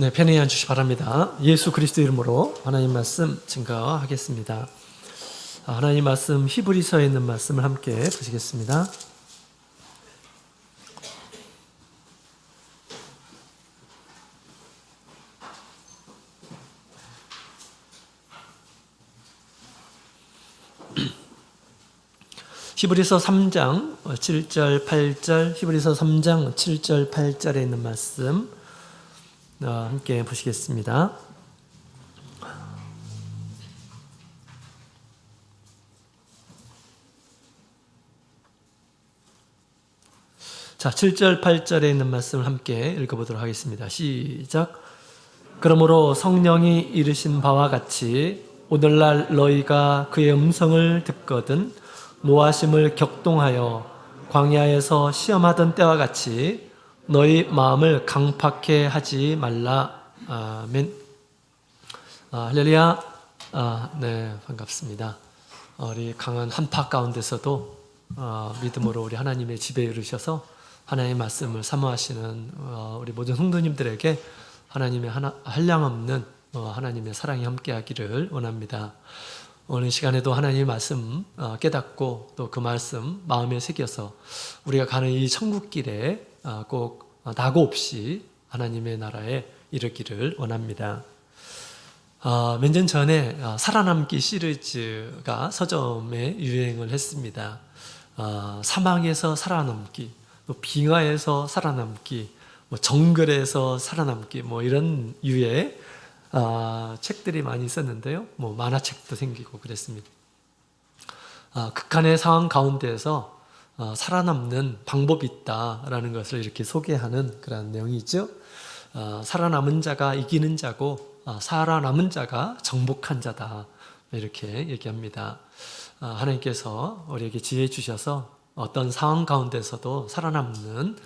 네, 편히 앉으시기 바랍니다. 예수 그리스도 이름으로 하나님 말씀 증거하겠습니다. 하나님 말씀 히브리서에 있는 말씀을 함께 보시겠습니다. 히브리서 3장 7절 8절 히브리서 3장 7절 8절에 있는 말씀 함께 보시겠습니다. 자, 7절 8절에 있는 말씀을 함께 읽어보도록 하겠습니다. 시작. 그러므로 성령이 이르신 바와 같이 오늘날 너희가 그의 음성을 듣거든 노하심을 격동하여 광야에서 시험하던 때와 같이 너희 마음을 강팍해 하지 말라. 아멘. 할렐루야. 네, 반갑습니다. 우리 강한 한파 가운데서도 믿음으로 우리 하나님의 집에 이르셔서 하나님의 말씀을 사모하시는 우리 모든 성도님들에게 하나님의 한량없는 하나님의 사랑이 함께하기를 원합니다. 오늘 시간에도 하나님의 말씀 깨닫고 또 그 말씀 마음에 새겨서 우리가 가는 이 천국길에 꼭 낙오 없이 하나님의 나라에 이르기를 원합니다. 몇 년 전에 살아남기 시리즈가 서점에 유행을 했습니다. 사망에서 살아남기, 또 빙하에서 살아남기, 정글에서 살아남기, 이런 유의 책들이 많이 있었는데요. 만화책도 생기고 그랬습니다. 극한의 상황 가운데에서 살아남는 방법이 있다라는 것을 이렇게 소개하는 그런 내용이죠. 살아남은 자가 이기는 자고 살아남은 자가 정복한 자다, 이렇게 얘기합니다. 하나님께서 우리에게 지혜 주셔서 어떤 상황 가운데서도 살아남는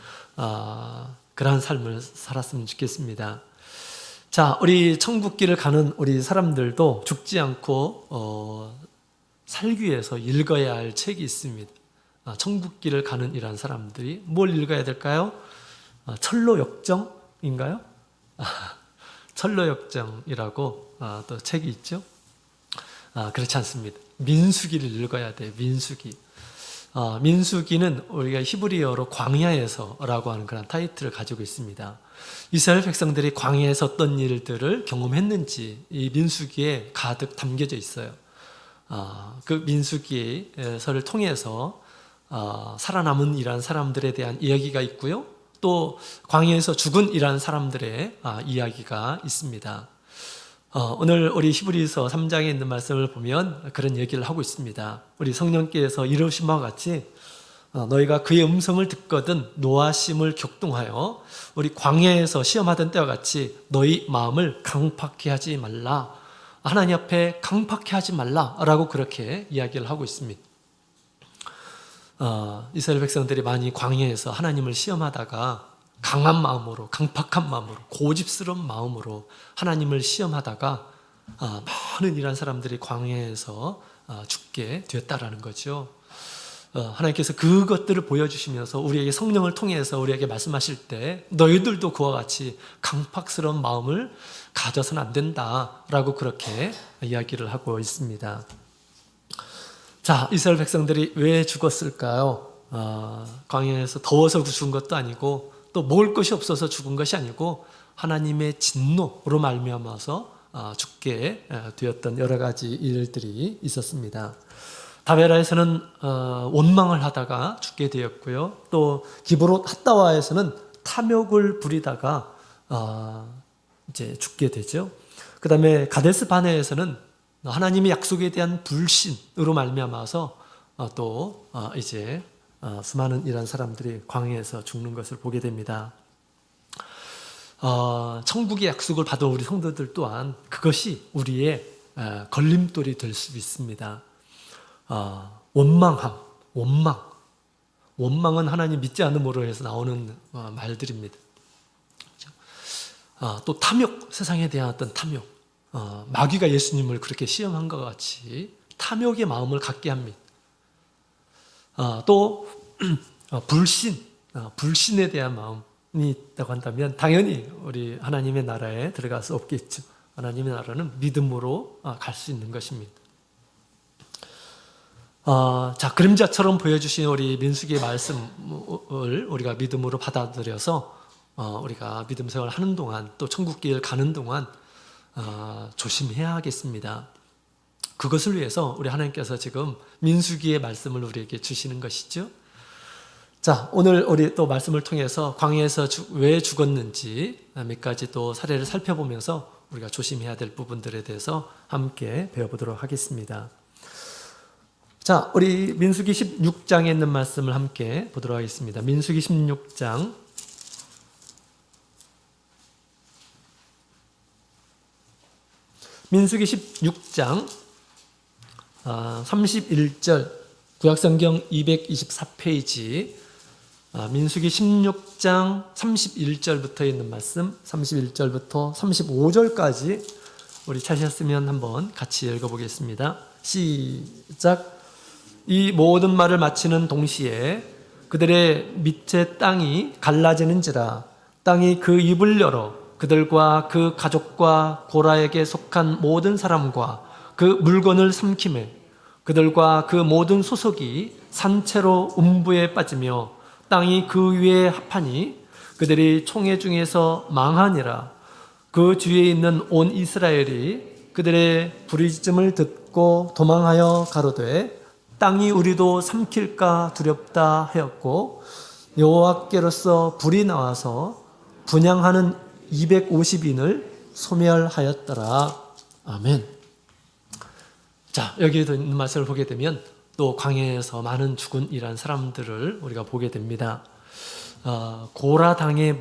그러한 삶을 살았으면 좋겠습니다. 자, 우리 천국길을 가는 우리 사람들도 죽지 않고 살기 위해서 읽어야 할 책이 있습니다. 천국길을 가는 이러한 사람들이 뭘 읽어야 될까요? 철로역정인가요? 철로역정이라고 또 책이 있죠. 그렇지 않습니다. 민수기를 읽어야 돼요. 민수기. 민수기는 우리가 히브리어로 광야에서라고 하는 그런 타이틀을 가지고 있습니다. 이스라엘 백성들이 광야에서 어떤 일들을 경험했는지 이 민수기에 가득 담겨져 있어요. 그 민수기서를 통해서 살아남은 이러한 사람들에 대한 이야기가 있고요. 또 광야에서 죽은 이러한 사람들의 이야기가 있습니다. 오늘 우리 히브리서 3장에 있는 말씀을 보면 그런 얘기를 하고 있습니다. 우리 성령께서 이르신 바와 같이 너희가 그의 음성을 듣거든 노하심을 격동하여 우리 광야에서 시험하던 때와 같이 너희 마음을 강팍해 하지 말라. 하나님 앞에 강팍해 하지 말라라고 그렇게 이야기를 하고 있습니다. 이스라엘 백성들이 많이 광야에서 하나님을 시험하다가 강한 마음으로, 강팍한 마음으로, 고집스러운 마음으로 하나님을 시험하다가 많은 이런 사람들이 광야에서 죽게 되었다라는 거죠. 하나님께서 그것들을 보여주시면서 우리에게 성령을 통해서 우리에게 말씀하실 때 너희들도 그와 같이 강팍스러운 마음을 가져서는 안 된다라고 그렇게 이야기를 하고 있습니다. 자, 이스라엘 백성들이 왜 죽었을까요? 광야에서 더워서 죽은 것도 아니고 또 먹을 것이 없어서 죽은 것이 아니고 하나님의 진노로 말미암아서 죽게 되었던 여러 가지 일들이 있었습니다. 다베라에서는 원망을 하다가 죽게 되었고요. 또 기브롯 핫다와에서는 탐욕을 부리다가 이제 죽게 되죠. 그 다음에 가데스 바네에서는 하나님의 약속에 대한 불신으로 말미암아서 또 이제 수많은 이런 사람들이 광야에서 죽는 것을 보게 됩니다. 천국의 약속을 받은 우리 성도들 또한 그것이 우리의 걸림돌이 될 수 있습니다. 원망은 하나님 믿지 않음으로 해서 나오는 말들입니다. 또 탐욕, 세상에 대한 어떤 탐욕, 마귀가 예수님을 그렇게 시험한 것 같이 탐욕의 마음을 갖게 합니다. 또 불신에 대한 마음, 있다고 한다면 당연히 우리 하나님의 나라에 들어갈 수 없겠죠. 하나님의 나라는 믿음으로 갈 수 있는 것입니다. 자, 그림자처럼 보여주신 우리 민수기의 말씀을 우리가 믿음으로 받아들여서 우리가 믿음 생활을 하는 동안 또 천국길 가는 동안 조심해야 하겠습니다. 그것을 위해서 우리 하나님께서 지금 민수기의 말씀을 우리에게 주시는 것이죠. 자, 오늘 우리 또 말씀을 통해서 광야에서 왜 죽었는지 몇 가지 또 사례를 살펴보면서 우리가 조심해야 될 부분들에 대해서 함께 배워보도록 하겠습니다. 자, 우리 민수기 16장에 있는 말씀을 함께 보도록 하겠습니다. 민수기 16장 민수기 16장 31절 구약성경 224페이지 민수기 16장 31절부터 있는 말씀 31절부터 35절까지 우리 찾으셨으면 한번 같이 읽어보겠습니다. 시작. 이 모든 말을 마치는 동시에 그들의 밑에 땅이 갈라지는지라 땅이 그 입을 열어 그들과 그 가족과 고라에게 속한 모든 사람과 그 물건을 삼키매 그들과 그 모든 소속이 산채로 음부에 빠지며 땅이 그 위에 합하니 그들이 총회 중에서 망하니라. 그 주위에 있는 온 이스라엘이 그들의 부르짖음을 듣고 도망하여 가로되 땅이 우리도 삼킬까 두렵다 하였고 여호와께로서 불이 나와서 분향하는 250인을 소멸하였더라. 아멘. 자, 여기에도 있는 말씀을 보게 되면 또 광야에서 많은 죽은 이란 사람들을 우리가 보게 됩니다. 고라 당의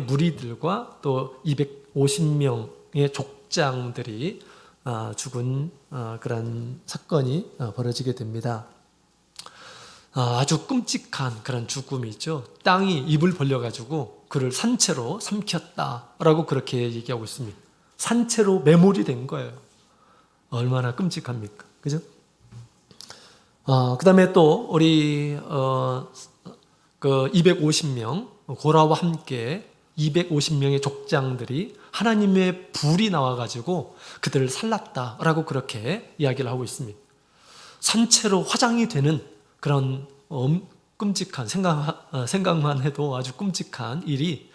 무리들과 또 250명의 족장들이 죽은 그런 사건이 벌어지게 됩니다. 아주 끔찍한 그런 죽음이죠. 땅이 입을 벌려가지고 그를 산채로 삼켰다라고 그렇게 얘기하고 있습니다. 산채로 매몰이 된 거예요. 얼마나 끔찍합니까? 그죠? 그 다음에 또 우리 그 250명 고라와 함께 250명의 족장들이 하나님의 불이 나와가지고 그들을 살랐다라고 그렇게 이야기를 하고 있습니다. 산채로 화장이 되는 그런 끔찍한 생각만 해도 아주 끔찍한 일이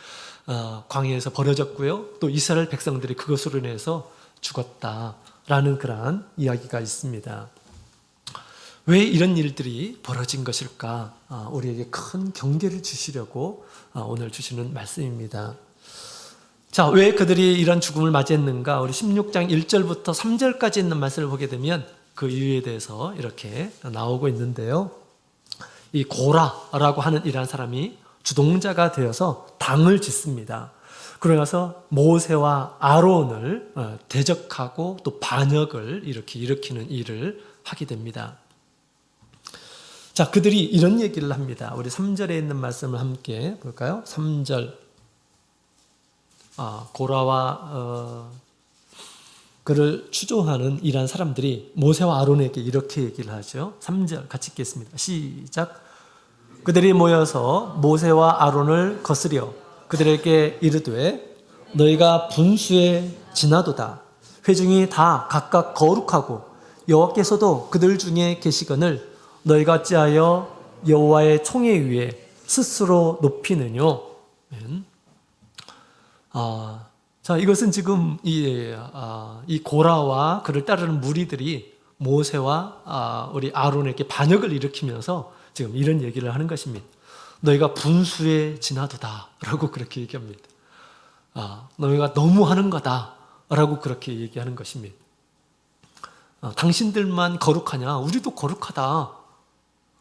광야에서 벌어졌고요. 또 이스라엘 백성들이 그것으로 인해서 죽었다라는 그러한 이야기가 있습니다. 왜 이런 일들이 벌어진 것일까? 우리에게 큰 경계를 주시려고 오늘 주시는 말씀입니다. 자, 왜 그들이 이런 죽음을 맞이했는가? 우리 16장 1절부터 3절까지 있는 말씀을 보게 되면 그 이유에 대해서 이렇게 나오고 있는데요. 이 고라라고 하는 이란 사람이 주동자가 되어서 당을 짓습니다. 그러면서 모세와 아론을 대적하고 또 반역을 이렇게 일으키는 일을 하게 됩니다. 자, 그들이 이런 얘기를 합니다. 우리 3절에 있는 말씀을 함께 볼까요? 3절. 고라와 그를 추종하는 이란 사람들이 모세와 아론에게 이렇게 얘기를 하죠. 3절 같이 읽겠습니다. 시작. 그들이 모여서 모세와 아론을 거스려 그들에게 이르되 너희가 분수에 지나도다. 회중이 다 각각 거룩하고 여호와께서도 그들 중에 계시거늘 너희가 어찌하여 여호와의 총회 위에 스스로 높이느뇨. 자, 이것은 지금 이 고라와 그를 따르는 무리들이 모세와 우리 아론에게 반역을 일으키면서 지금 이런 얘기를 하는 것입니다. 너희가 분수에 지나도다 라고 그렇게 얘기합니다. 너희가 너무 하는 거다 라고 그렇게 얘기하는 것입니다. 당신들만 거룩하냐? 우리도 거룩하다.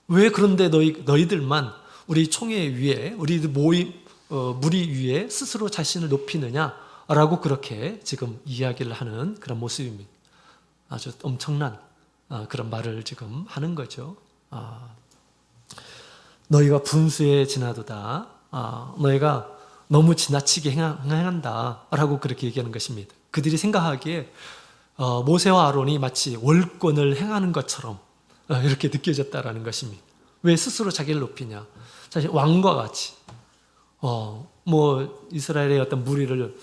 왜 그런데 너희들만 우리 총회 위에 우리 무리 위에 스스로 자신을 높이느냐? 라고 그렇게 지금 이야기를 하는 그런 모습입니다. 아주 엄청난 그런 말을 지금 하는 거죠. 너희가 분수에 지나도다. 너희가 너무 지나치게 행한다. 라고 그렇게 얘기하는 것입니다. 그들이 생각하기에 모세와 아론이 마치 월권을 행하는 것처럼 이렇게 느껴졌다라는 것입니다. 왜 스스로 자기를 높이냐? 사실 왕과 같이 뭐 이스라엘의 어떤 무리를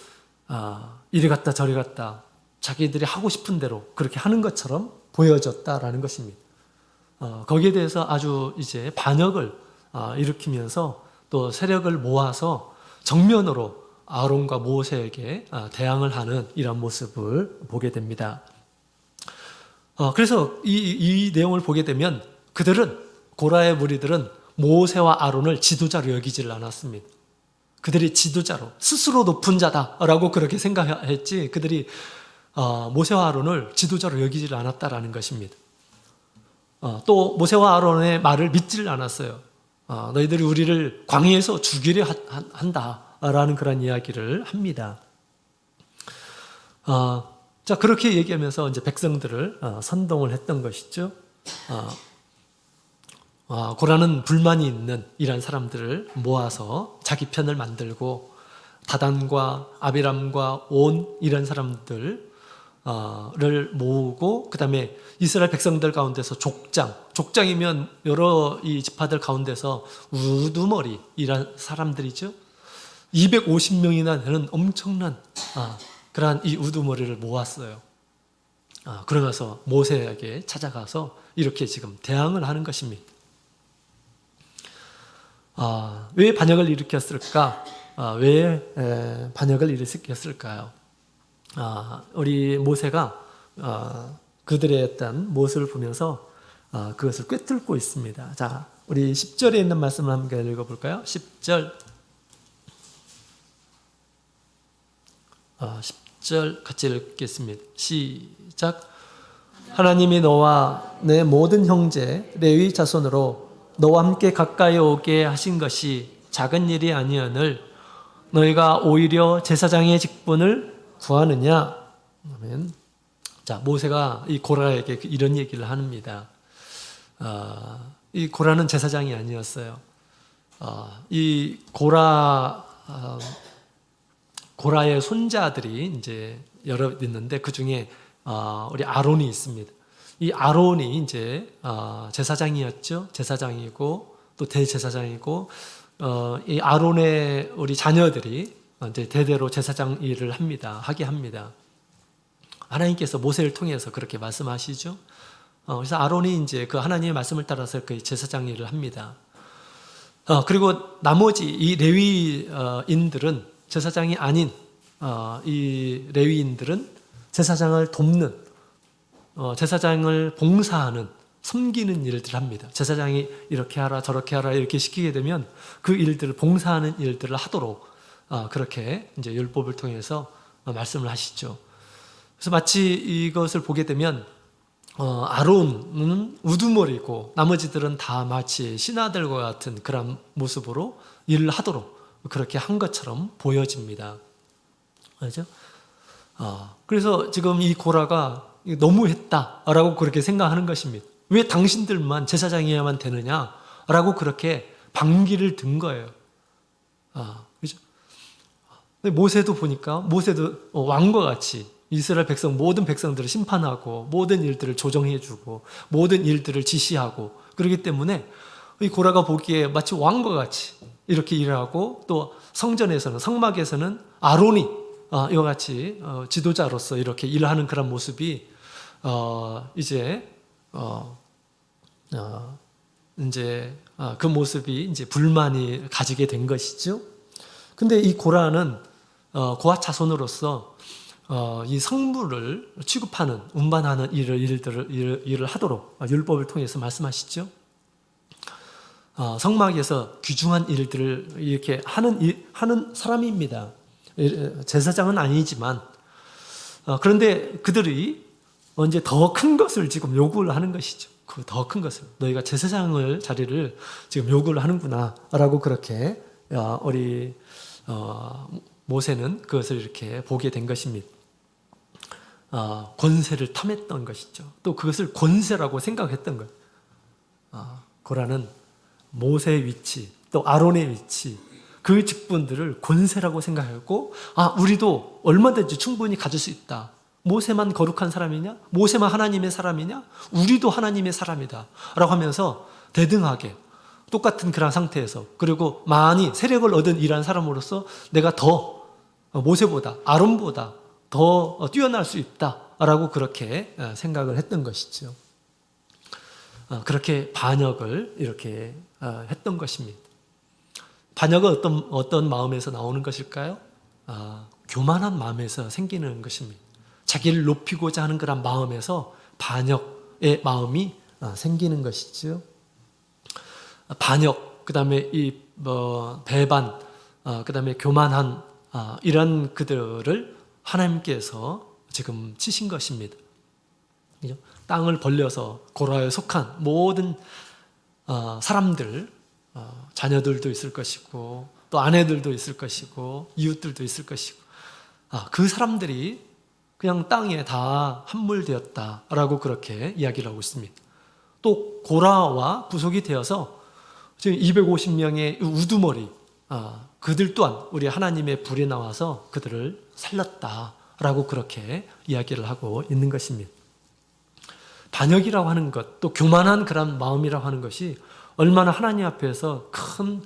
이리 갔다 저리 갔다 자기들이 하고 싶은 대로 그렇게 하는 것처럼 보여졌다라는 것입니다. 거기에 대해서 아주 이제 반역을 일으키면서 또 세력을 모아서 정면으로 아론과 모세에게 대항을 하는 이런 모습을 보게 됩니다. 그래서 이 내용을 보게 되면 고라의 무리들은 모세와 아론을 지도자로 여기질 않았습니다. 그들이 지도자로 스스로 높은 자다라고 그렇게 생각했지 그들이 모세와 아론을 지도자로 여기질 않았다라는 것입니다. 또 모세와 아론의 말을 믿지를 않았어요. 너희들이 우리를 광야에서 죽이려 한다라는 그런 이야기를 합니다. 자, 그렇게 얘기하면서 이제 백성들을 선동을 했던 것이죠. 고라는 불만이 있는 이런 사람들을 모아서 자기 편을 만들고 다단과 아비람과 온 이런 사람들을 모으고 그 다음에 이스라엘 백성들 가운데서 족장이면 여러 이 지파들 가운데서 우두머리 이런 사람들이죠. 250명이나 되는 엄청난 그러한 이 우두머리를 모았어요. 그러면서 모세에게 찾아가서 이렇게 지금 대항을 하는 것입니다. 왜 반역을 일으켰을까? 왜 반역을 일으켰을까요? 우리 모세가 그들의 어떤 모습을 보면서 그것을 꿰뚫고 있습니다. 자, 우리 10절에 있는 말씀을 한번 읽어볼까요? 10절 10절 같이 읽겠습니다. 시작. 하나님이 너와 내 모든 형제 레위 자손으로 너와 함께 가까이 오게 하신 것이 작은 일이 아니오늘 너희가 오히려 제사장의 직분을 구하느냐. 아멘. 자, 모세가 이 고라에게 이런 얘기를 합니다. 이 고라는 제사장이 아니었어요. 이 고라의 손자들이 이제 여러 있는데 그 중에 우리 아론이 있습니다. 이 아론이 이제 제사장이었죠. 제사장이고 또 대제사장이고 이 아론의 우리 자녀들이 이제 대대로 제사장 일을 하게 합니다. 하나님께서 모세를 통해서 그렇게 말씀하시죠. 그래서 아론이 이제 그 하나님의 말씀을 따라서 그 제사장 일을 합니다. 그리고 나머지 이 레위인들은 제사장이 아닌 이 레위인들은 제사장을 돕는 제사장을 봉사하는 섬기는 일들을 합니다. 제사장이 이렇게 하라 저렇게 하라 이렇게 시키게 되면 그 일들을 봉사하는 일들을 하도록 그렇게 이제 율법을 통해서 말씀을 하시죠. 그래서 마치 이것을 보게 되면 아론은 우두머리고 나머지들은 다 마치 신하들과 같은 그런 모습으로 일을 하도록 그렇게 한 것처럼 보여집니다. 그렇죠? 그래서 지금 이 고라가 너무했다라고 그렇게 생각하는 것입니다. 왜 당신들만 제사장이어야만 되느냐라고 그렇게 반기를 든 거예요. 그죠? 모세도 보니까 모세도 왕과 같이 이스라엘 백성 모든 백성들을 심판하고 모든 일들을 조정해주고 모든 일들을 지시하고 그렇기 때문에 이 고라가 보기에 마치 왕과 같이 이렇게 일하고 또 성전에서는 성막에서는 아론이 이와 같이 지도자로서 이렇게 일하는 그런 모습이 이제 그 모습이 이제 불만이 가지게 된 것이죠. 근데 이 고라는 고아 자손으로서 이 성물을 취급하는 운반하는 일을 하도록 율법을 통해서 말씀하시죠. 성막에서 귀중한 일들을 이렇게 하는 사람입니다. 제사장은 아니지만 그런데 그들이 이제 더 큰 것을 지금 요구를 하는 것이죠. 그 더 큰 것을 너희가 제사장을 자리를 지금 요구를 하는구나라고 그렇게 우리 모세는 그것을 이렇게 보게 된 것입니다. 권세를 탐했던 것이죠. 또 그것을 권세라고 생각했던 것. 고라는 모세의 위치, 또 아론의 위치, 그 직분들을 권세라고 생각했고, 우리도 얼마든지 충분히 가질 수 있다. 모세만 거룩한 사람이냐? 모세만 하나님의 사람이냐? 우리도 하나님의 사람이다. 라고 하면서 대등하게 똑같은 그런 상태에서, 그리고 많이 세력을 얻은 이러한 사람으로서 내가 더 모세보다, 아론보다 더 뛰어날 수 있다라고 그렇게 생각을 했던 것이죠. 그렇게 반역을 이렇게 했던 것입니다. 반역은 어떤 마음에서 나오는 것일까요? 교만한 마음에서 생기는 것입니다. 자기를 높이고자 하는 그런 마음에서 반역의 마음이 생기는 것이죠. 반역, 그 다음에 배반, 그 다음에 교만한 이런 그들을 하나님께서 지금 치신 것입니다. 그죠? 땅을 벌려서 고라에 속한 모든 사람들, 자녀들도 있을 것이고 또 아내들도 있을 것이고 이웃들도 있을 것이고 그 사람들이 그냥 땅에 다 함몰되었다라고 그렇게 이야기를 하고 있습니다. 또 고라와 부속이 되어서 지금 250명의 우두머리, 그들 또한 우리 하나님의 불이 나와서 그들을 살렸다라고 그렇게 이야기를 하고 있는 것입니다. 반역이라고 하는 것, 또 교만한 그런 마음이라고 하는 것이 얼마나 하나님 앞에서 큰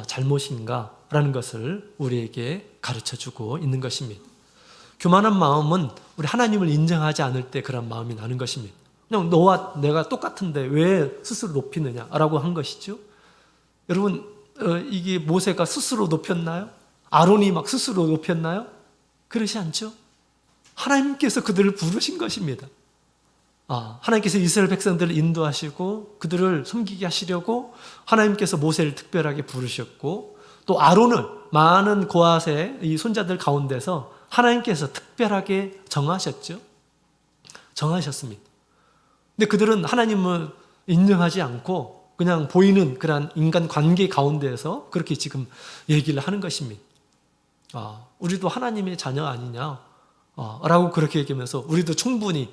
잘못인가라는 것을 우리에게 가르쳐주고 있는 것입니다. 교만한 마음은 우리 하나님을 인정하지 않을 때 그런 마음이 나는 것입니다. 그냥 너와 내가 똑같은데 왜 스스로 높이느냐라고 한 것이죠. 여러분, 이게 모세가 스스로 높였나요? 아론이 막 스스로 높였나요? 그렇지 않죠. 하나님께서 그들을 부르신 것입니다. 하나님께서 이스라엘 백성들을 인도하시고 그들을 섬기게 하시려고 하나님께서 모세를 특별하게 부르셨고, 또 아론을 많은 고앗의 이 손자들 가운데서 하나님께서 특별하게 정하셨죠. 정하셨습니다. 근데 그들은 하나님을 인정하지 않고 그냥 보이는 그런 인간 관계 가운데에서 그렇게 지금 얘기를 하는 것입니다. 우리도 하나님의 자녀 아니냐? 라고 그렇게 얘기하면서 우리도 충분히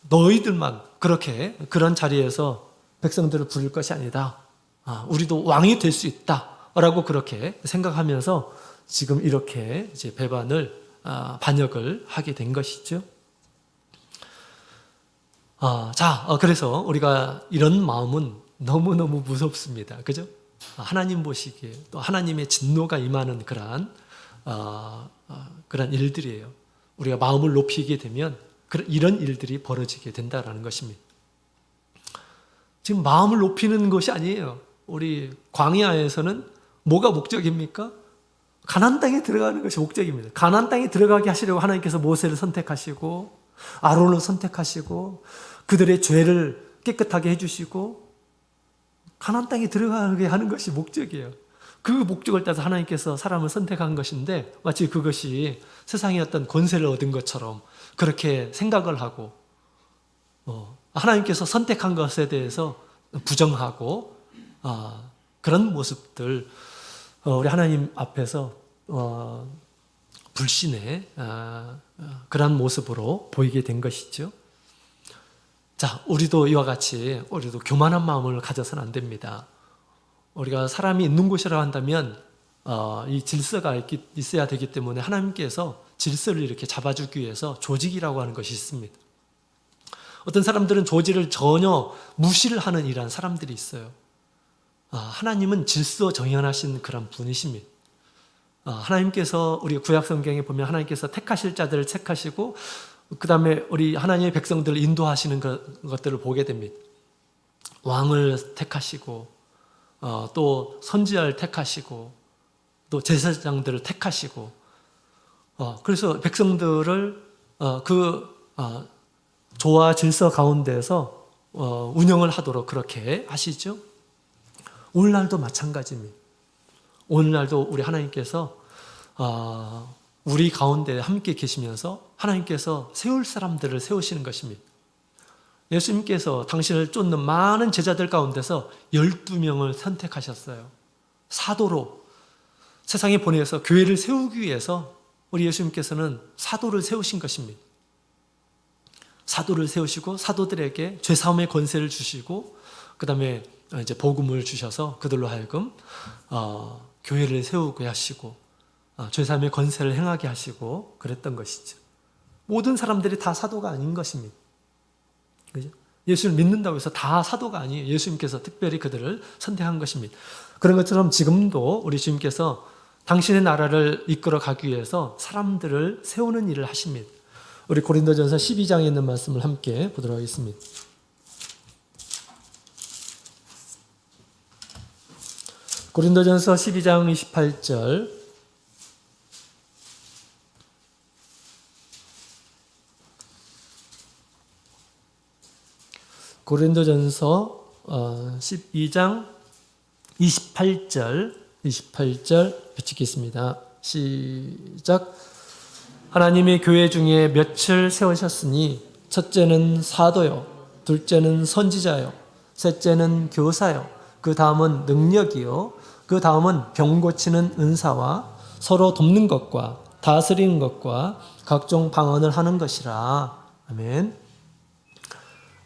너희들만 그렇게 그런 자리에서 백성들을 부릴 것이 아니다. 우리도 왕이 될 수 있다. 라고 그렇게 생각하면서 지금 이렇게 이제 반역을 하게 된 것이죠. 그래서 우리가 이런 마음은 너무너무 무섭습니다. 그죠? 하나님 보시기에 또 하나님의 진노가 임하는 그런 일들이에요. 우리가 마음을 높이게 되면 이런 일들이 벌어지게 된다는 것입니다. 지금 마음을 높이는 것이 아니에요. 우리 광야에서는 뭐가 목적입니까? 가나안 땅에 들어가는 것이 목적입니다. 가나안 땅에 들어가게 하시려고 하나님께서 모세를 선택하시고 아론을 선택하시고 그들의 죄를 깨끗하게 해주시고 가나안 땅에 들어가게 하는 것이 목적이에요. 그 목적을 따라서 하나님께서 사람을 선택한 것인데 마치 그것이 세상의 어떤 권세를 얻은 것처럼 그렇게 생각을 하고 하나님께서 선택한 것에 대해서 부정하고 그런 모습들, 우리 하나님 앞에서 불신의 그런 모습으로 보이게 된 것이죠. 우리도 이와 같이 우리도 교만한 마음을 가져서는 안 됩니다. 우리가 사람이 있는 곳이라고 한다면 이 질서가 있어야 되기 때문에 하나님께서 질서를 이렇게 잡아주기 위해서 조직이라고 하는 것이 있습니다. 어떤 사람들은 조직을 전혀 무시를 하는 이러한 사람들이 있어요. 하나님은 질서 정연하신 그런 분이십니다. 하나님께서 우리 구약 성경에 보면 하나님께서 택하실 자들을 택하시고 그 다음에 우리 하나님의 백성들을 인도하시는 것들을 보게 됩니다. 왕을 택하시고 또 선지자를 택하시고 또 제사장들을 택하시고 그래서 백성들을 조화 질서 가운데서 운영을 하도록 그렇게 하시죠. 오늘날도 마찬가지입니다. 오늘날도 우리 하나님께서 우리 가운데 함께 계시면서 하나님께서 세울 사람들을 세우시는 것입니다. 예수님께서 당신을 쫓는 많은 제자들 가운데서 12명을 선택하셨어요. 사도로 세상에 보내서 교회를 세우기 위해서 우리 예수님께서는 사도를 세우신 것입니다. 사도를 세우시고 사도들에게 죄사함의 권세를 주시고 그 다음에 이제 복음을 주셔서 그들로 하여금 교회를 세우게 하시고 죄사함의 권세를 행하게 하시고 그랬던 것이죠. 모든 사람들이 다 사도가 아닌 것입니다. 그죠? 예수를 믿는다고 해서 다 사도가 아니에요. 예수님께서 특별히 그들을 선택한 것입니다. 그런 것처럼 지금도 우리 주님께서 당신의 나라를 이끌어 가기 위해서 사람들을 세우는 일을 하십니다. 우리 고린도전서 12장에 있는 말씀을 함께 보도록 하겠습니다. 고린도전서 12장 28절. 고린도전서 12장 28절 비치겠습니다. 시작. 하나님의 교회 중에 몇을 세우셨으니 첫째는 사도요, 둘째는 선지자요, 셋째는 교사요, 그 다음은 능력이요, 그 다음은 병 고치는 은사와 서로 돕는 것과 다스리는 것과 각종 방언을 하는 것이라. 아멘.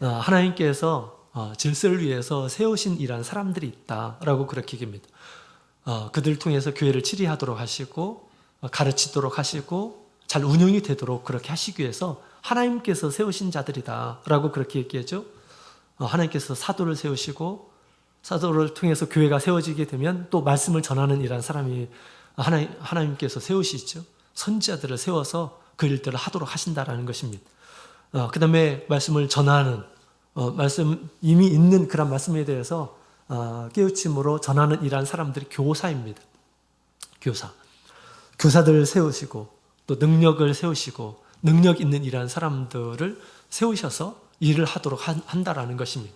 하나님께서 질서를 위해서 세우신 이란 사람들이 있다라고 그렇게 얘기합니다. 그들 통해서 교회를 치리하도록 하시고 가르치도록 하시고 잘 운영이 되도록 그렇게 하시기 위해서 하나님께서 세우신 자들이다라고 그렇게 얘기하죠. 하나님께서 사도를 세우시고 사도를 통해서 교회가 세워지게 되면 또 말씀을 전하는 이란 사람이 하나님께서 세우시죠. 선지자들을 세워서 그 일들을 하도록 하신다라는 것입니다. 그 다음에 말씀을 전하는 말씀 이미 있는 그런 말씀에 대해서 깨우침으로 전하는 이러한 사람들이 교사입니다. 교사들을 세우시고 또 능력을 세우시고 능력 있는 이러한 사람들을 세우셔서 일을 하도록 한다라는 것입니다.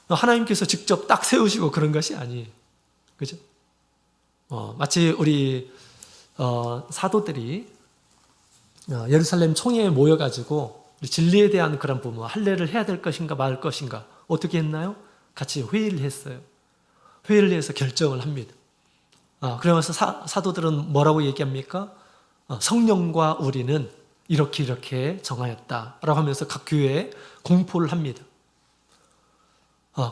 하나님께서 직접 딱 세우시고 그런 것이 아니에요. 그죠? 마치 우리 사도들이 예루살렘 총회에 모여가지고 진리에 대한 그런 부분, 할례를 해야 될 것인가 말 것인가 어떻게 했나요? 같이 회의를 했어요. 회의를 해서 결정을 합니다. 그러면서 사도들은 뭐라고 얘기합니까? 성령과 우리는 이렇게 정하였다라고 하면서 각 교회에 공포를 합니다.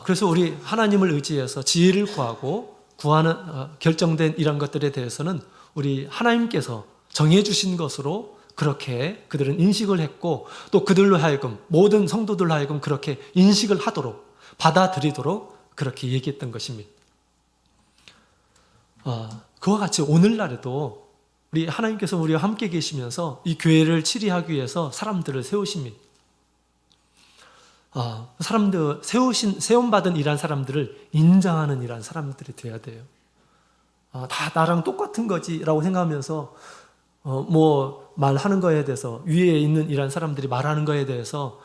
그래서 우리 하나님을 의지해서 지혜를 구하고 구하는 결정된 이런 것들에 대해서는 우리 하나님께서 정해주신 것으로 그렇게 그들은 인식을 했고 또 그들로 하여금 모든 성도들로 하여금 그렇게 인식을 하도록 받아들이도록 그렇게 얘기했던 것입니다. 그와 같이 오늘날에도 우리 하나님께서 우리와 함께 계시면서 이 교회를 치리하기 위해서 사람들을 세우십니다. 사람들 세움받은 이란 사람들을 인정하는 이란 사람들이 돼야 돼요. 다 나랑 똑같은 거지라고 생각하면서 뭐 말하는 거에 대해서 위에 있는 이란 사람들이 말하는 거에 대해서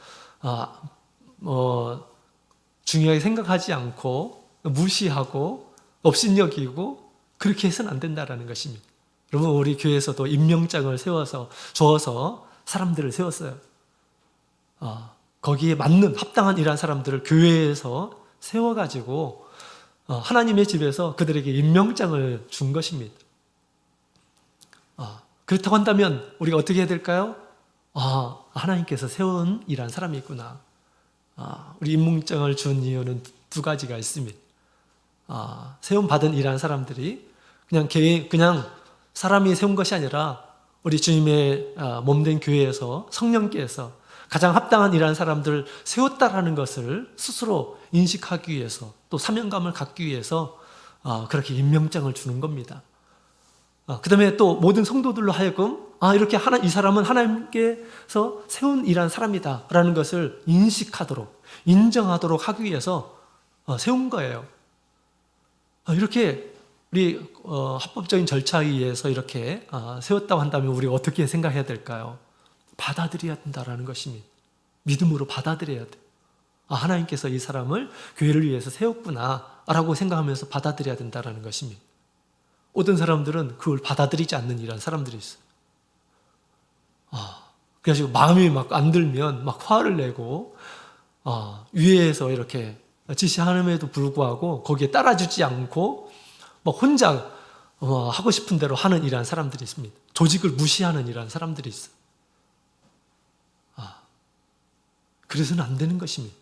중요하게 생각하지 않고 무시하고 업신여기고 그렇게 해서는 안 된다라는 것입니다. 여러분 우리 교회에서도 임명장을 주어서 사람들을 세웠어요. 거기에 맞는 합당한 이란 사람들을 교회에서 세워가지고 하나님의 집에서 그들에게 임명장을 준 것입니다. 그렇다고 한다면 우리가 어떻게 해야 될까요? 하나님께서 세운 이란 사람이 있구나. 우리 임명장을 준 이유는 두 가지가 있습니다. 세움받은 이란 사람들이 그냥 사람이 세운 것이 아니라 우리 주님의 몸된 교회에서 성령께서 가장 합당한 이란 사람들을 세웠다라는 것을 스스로 인식하기 위해서 또 사명감을 갖기 위해서 그렇게 임명장을 주는 겁니다. 그 다음에 또 모든 성도들로 하여금 이렇게 이 사람은 하나님께서 세운 이란 사람이다 라는 것을 인식하도록 인정하도록 하기 위해서 세운 거예요. 이렇게 우리 합법적인 절차에 의해서 이렇게 세웠다고 한다면 우리 어떻게 생각해야 될까요? 받아들여야 된다라는 것입니다. 믿음으로 받아들여야 돼. 하나님께서 이 사람을 교회를 위해서 세웠구나 라고 생각하면서 받아들여야 된다라는 것입니다. 어떤 사람들은 그걸 받아들이지 않는 이런 사람들이 있어요. 그래가지고 마음이 막 안 들면 막 화를 내고 위에서 이렇게 지시함에도 불구하고 거기에 따라주지 않고 막 혼자 하고 싶은 대로 하는 이런 사람들이 있습니다. 조직을 무시하는 이런 사람들이 있어요. 그래서는 안 되는 것입니다.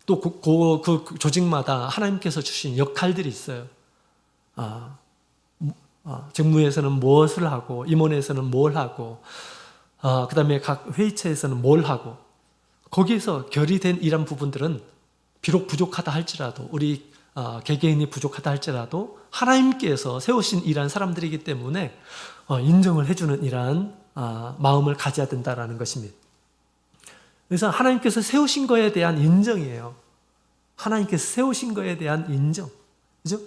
또 그 조직마다 하나님께서 주신 역할들이 있어요. 직무에서는 무엇을 하고 임원에서는 뭘 하고 그 다음에 각 회의체에서는 뭘 하고 거기에서 결의된 이런 부분들은 비록 부족하다 할지라도 우리 개개인이 부족하다 할지라도 하나님께서 세우신 이러한 사람들이기 때문에 인정을 해주는 이러한 마음을 가져야 된다라는 것입니다. 그래서 하나님께서 세우신 거에 대한 인정이에요. 하나님께서 세우신 거에 대한 인정, 그죠?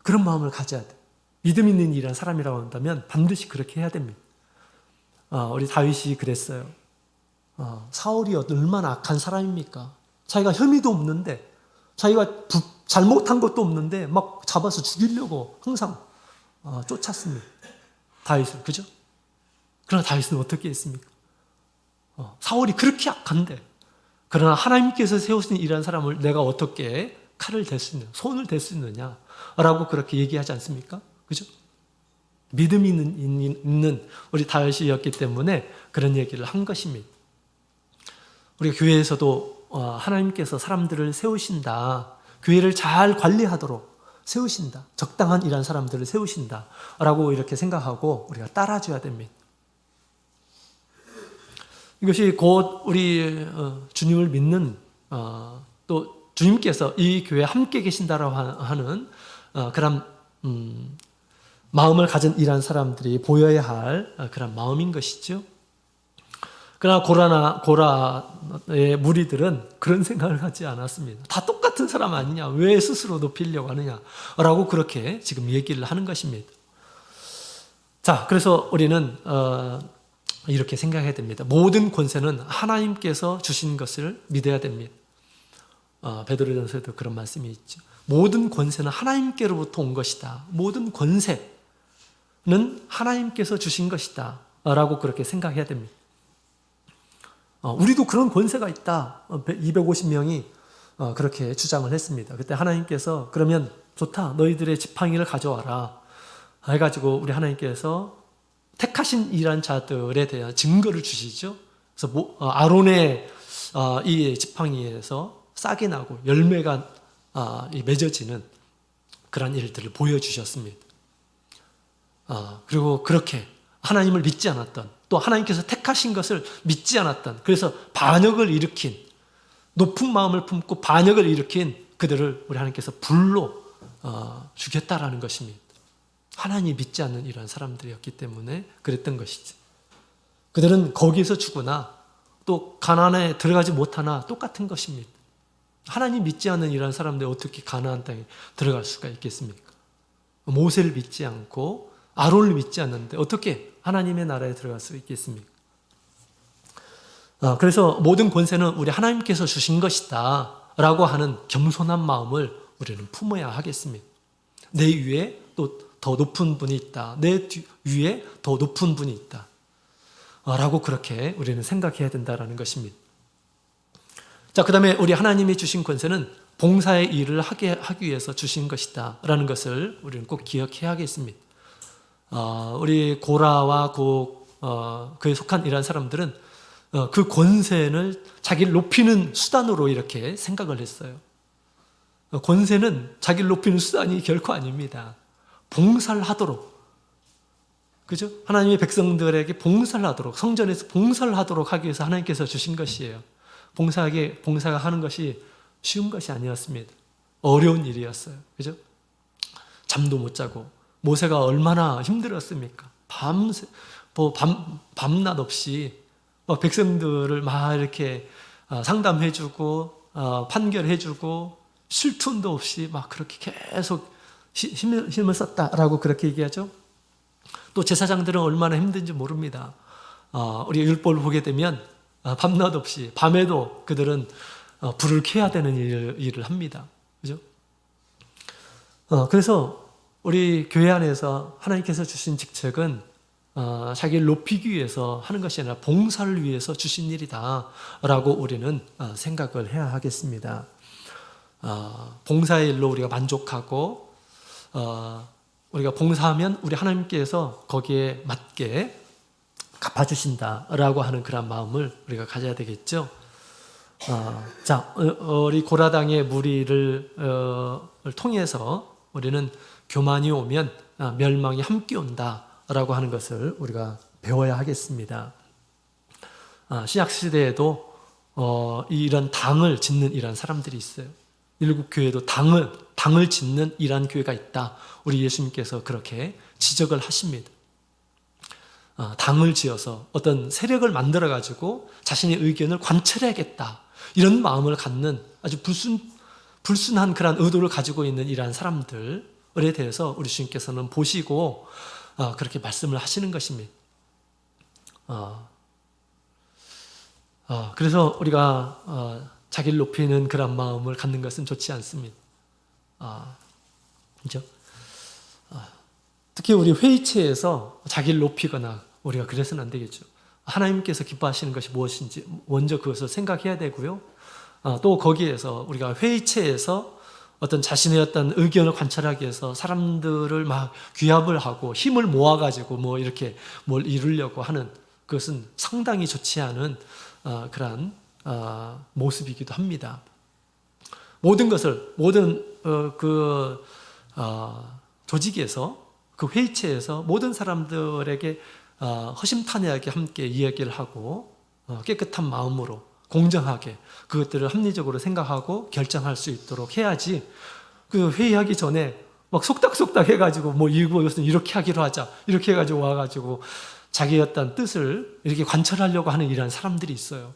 그런 마음을 가져야 돼. 믿음 있는 이런 사람이라고 한다면 반드시 그렇게 해야 됩니다. 우리 다윗이 그랬어요. 사울이 얼마나 악한 사람입니까? 자기가 혐의도 없는데, 자기가 잘못한 것도 없는데 막 잡아서 죽이려고 항상 쫓았습니다. 다윗을, 그죠? 그러나 다윗은 어떻게 했습니까? 사울이 그렇게 악한데, 그러나 하나님께서 세우신 이런 사람을 내가 어떻게 칼을 댈 수 있느냐, 손을 댈 수 있느냐 라고 그렇게 얘기하지 않습니까? 그죠? 믿음이 있는 우리 다윗이었기 때문에 그런 얘기를 한 것입니다. 우리가 교회에서도 하나님께서 사람들을 세우신다, 교회를 잘 관리하도록 세우신다, 적당한 이런 사람들을 세우신다 라고 이렇게 생각하고 우리가 따라줘야 됩니다. 이것이 곧 우리 주님을 믿는 또 주님께서 이 교회에 함께 계신다라고 하는 그런 마음을 가진 이러한 사람들이 보여야 할 그런 마음인 것이죠. 그러나 고라의 무리들은 그런 생각을 하지 않았습니다. 다 똑같은 사람 아니냐, 왜 스스로 높이려고 하느냐라고 그렇게 지금 얘기를 하는 것입니다. 자, 그래서 우리는 이렇게 생각해야 됩니다. 모든 권세는 하나님께서 주신 것을 믿어야 됩니다. 베드로전서에도 그런 말씀이 있죠. 모든 권세는 하나님께로부터 온 것이다. 모든 권세는 하나님께서 주신 것이다 라고 그렇게 생각해야 됩니다. 우리도 그런 권세가 있다. 250명이 그렇게 주장을 했습니다. 그때 하나님께서 그러면 좋다, 너희들의 지팡이를 가져와라 해가지고 우리 하나님께서 택하신 이란 자들에 대한 증거를 주시죠. 그래서 아론의 이 지팡이에서 싹이 나고 열매가 맺어지는 그런 일들을 보여주셨습니다. 그리고 그렇게 하나님을 믿지 않았던, 또 하나님께서 택하신 것을 믿지 않았던, 그래서 반역을 일으킨, 높은 마음을 품고 반역을 일으킨 그들을 우리 하나님께서 불로 죽였다라는 것입니다. 하나님 믿지 않는 이러한 사람들이었기 때문에 그랬던 것이지. 그들은 거기에서 죽으나 또 가나안에 들어가지 못하나 똑같은 것입니다. 하나님 믿지 않는 이러한 사람들이 어떻게 가나안 땅에 들어갈 수가 있겠습니까? 모세를 믿지 않고 아론을 믿지 않는데 어떻게 하나님의 나라에 들어갈 수 있겠습니까? 그래서 모든 권세는 우리 하나님께서 주신 것이다 라고 하는 겸손한 마음을 우리는 품어야 하겠습니다. 내 위에 또 더 높은 분이 있다, 내 위에 더 높은 분이 있다 라고 그렇게 우리는 생각해야 된다는 것입니다. 자, 그 다음에 우리 하나님이 주신 권세는 봉사의 일을 하기 위해서 주신 것이다 라는 것을 우리는 꼭 기억해야겠습니다. 우리 고라와 그에 속한 이러한 사람들은 그 권세를 자기를 높이는 수단으로 이렇게 생각을 했어요. 권세는 자기를 높이는 수단이 결코 아닙니다. 봉사를 하도록, 그죠? 하나님의 백성들에게 봉사를 하도록, 성전에서 봉사를 하도록 하기 위해서 하나님께서 주신 것이에요. 봉사가 하는 것이 쉬운 것이 아니었습니다. 어려운 일이었어요. 그죠? 잠도 못 자고 모세가 얼마나 힘들었습니까? 밤낮 없이 백성들을 막 이렇게 상담해주고 판결해주고 쉴 틈도 없이 막 그렇게 계속 힘을 썼다라고 그렇게 얘기하죠. 또 제사장들은 얼마나 힘든지 모릅니다. 우리가 율법을 보게 되면 밤낮 없이 밤에도 그들은 불을 켜야 되는 일을 합니다. 그죠? 그래서 우리 교회 안에서 하나님께서 주신 직책은 자기를 높이기 위해서 하는 것이 아니라 봉사를 위해서 주신 일이다 라고 우리는 생각을 해야 하겠습니다. 봉사의 일로 우리가 만족하고 우리가 봉사하면 우리 하나님께서 거기에 맞게 갚아주신다라고 하는 그런 마음을 우리가 가져야 되겠죠. 자, 우리 고라당의 무리를 통해서 우리는 교만이 오면 멸망이 함께 온다라고 하는 것을 우리가 배워야 하겠습니다. 신약 시대에도 이런 당을 짓는 이런 사람들이 있어요. 일곱 교회도 당을 짓는 이런 교회가 있다. 우리 예수님께서 그렇게 지적을 하십니다. 당을 지어서 어떤 세력을 만들어 가지고 자신의 의견을 관철해야겠다. 이런 마음을 갖는 아주 불순한 그런 의도를 가지고 있는 이러한 사람들에 대해서 우리 주님께서는 보시고 그렇게 말씀을 하시는 것입니다. 그래서 우리가 자기를 높이는 그런 마음을 갖는 것은 좋지 않습니다. 그죠? 특히 우리 회의체에서 자기를 높이거나 우리가 그래서는 안 되겠죠. 하나님께서 기뻐하시는 것이 무엇인지 먼저 그것을 생각해야 되고요. 또 거기에서 우리가 회의체에서 어떤 자신의 어떤 의견을 관철하기 위해서 사람들을 막 규합을 하고 힘을 모아가지고 뭐 이렇게 뭘 이루려고 하는 그것은 상당히 좋지 않은 그러한 모습이기도 합니다. 모든 그 조직에서 그 회의체에서 모든 사람들에게 허심탄회하게 함께 이야기를 하고 깨끗한 마음으로 공정하게 그것들을 합리적으로 생각하고 결정할 수 있도록 해야지 그 회의하기 전에 막 속닥속닥 해가지고 뭐 이것은 이렇게 하기로 하자 이렇게 해가지고 와가지고 자기의 어떤 뜻을 이렇게 관철하려고 하는 이런 사람들이 있어요.